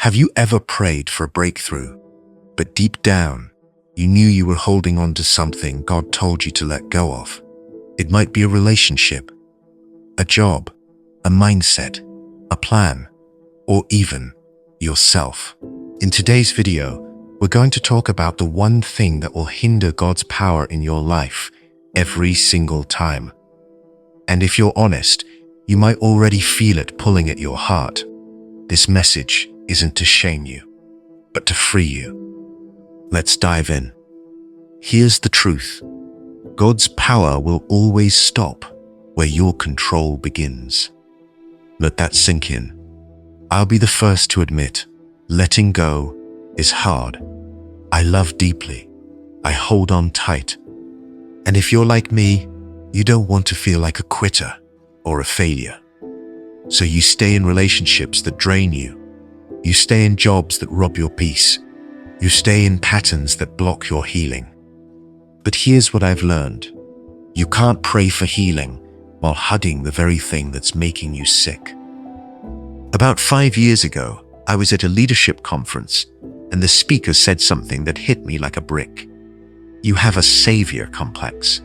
Have you ever prayed for a breakthrough, but deep down, you knew you were holding on to something God told you to let go of? It might be a relationship, a job, a mindset, a plan, or even yourself. In today's video, we're going to talk about the one thing that will hinder God's power in your life every single time. And if you're honest, you might already feel it pulling at your heart. This message isn't to shame you, but to free you. Let's dive in. Here's the truth. God's power will always stop where your control begins. Let that sink in. I'll be the first to admit, letting go is hard. I love deeply. I hold on tight. And if you're like me, you don't want to feel like a quitter or a failure. So you stay in relationships that drain you. You stay in jobs that rob your peace. You stay in patterns that block your healing. But here's what I've learned. You can't pray for healing while hugging the very thing that's making you sick. About 5 years ago, I was at a leadership conference, and the speaker said something that hit me like a brick. You have a savior complex.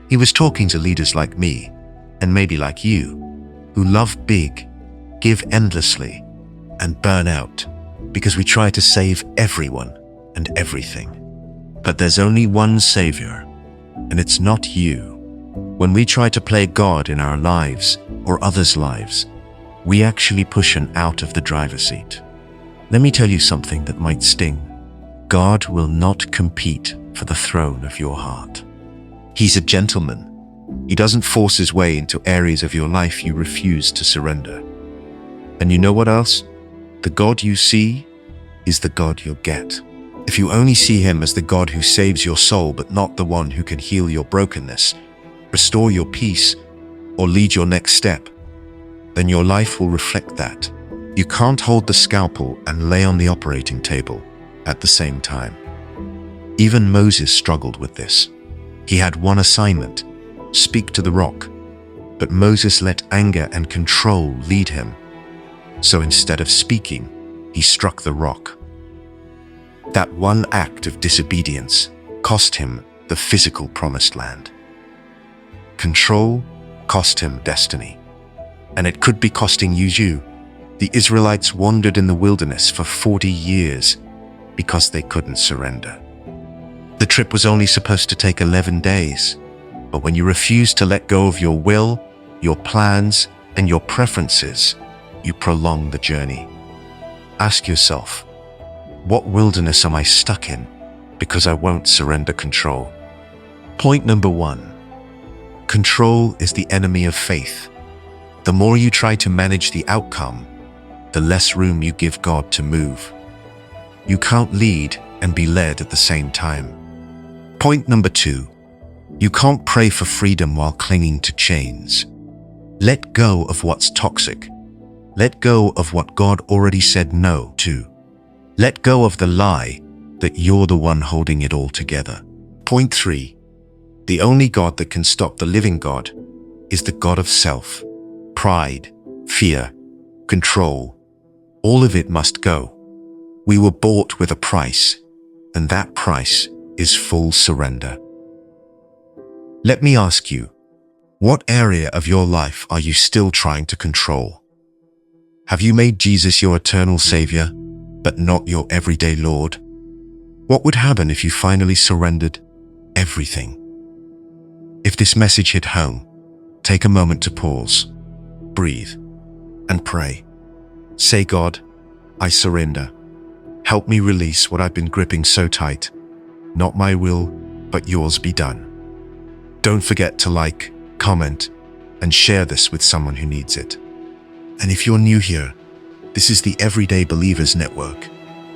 He was talking to leaders like me, and maybe like you, who love big, give endlessly, and burn out because we try to save everyone and everything. But there's only one savior, and it's not you. When we try to play God in our lives or others' lives, we actually push him out of the driver's seat. Let me tell you something that might sting. God will not compete for the throne of your heart. He's a gentleman. He doesn't force his way into areas of your life you refuse to surrender. And you know what else? The God you see is the God you'll get. If you only see him as the God who saves your soul but not the one who can heal your brokenness, restore your peace, or lead your next step, then your life will reflect that. You can't hold the scalpel and lay on the operating table at the same time. Even Moses struggled with this. He had one assignment: speak to the rock. But Moses let anger and control lead him. So instead of speaking, he struck the rock. That one act of disobedience cost him the physical promised land. Control cost him destiny. And it could be costing you. The Israelites wandered in the wilderness for 40 years because they couldn't surrender. The trip was only supposed to take 11 days, but when you refuse to let go of your will, your plans, and your preferences, you prolong the journey. Ask yourself, what wilderness am I stuck in because I won't surrender control? Point number 1. Control is the enemy of faith. The more you try to manage the outcome, the less room you give God to move. You can't lead and be led at the same time. Point number 2. You can't pray for freedom while clinging to chains. Let go of what's toxic. Let go of what God already said no to. Let go of the lie that you're the one holding it all together. Point 3. The only God that can stop the living God is the God of self. Pride, fear, control, all of it must go. We were bought with a price, and that price is full surrender. Let me ask you, what area of your life are you still trying to control? Have you made Jesus your eternal Savior, but not your everyday Lord? What would happen if you finally surrendered everything? If this message hit home, take a moment to pause, breathe, and pray. Say, God, I surrender. Help me release what I've been gripping so tight. Not my will, but yours be done. Don't forget to like, comment, and share this with someone who needs it. And if you're new here, this is the Everyday Believers Network,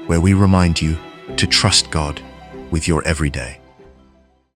where we remind you to trust God with your everyday.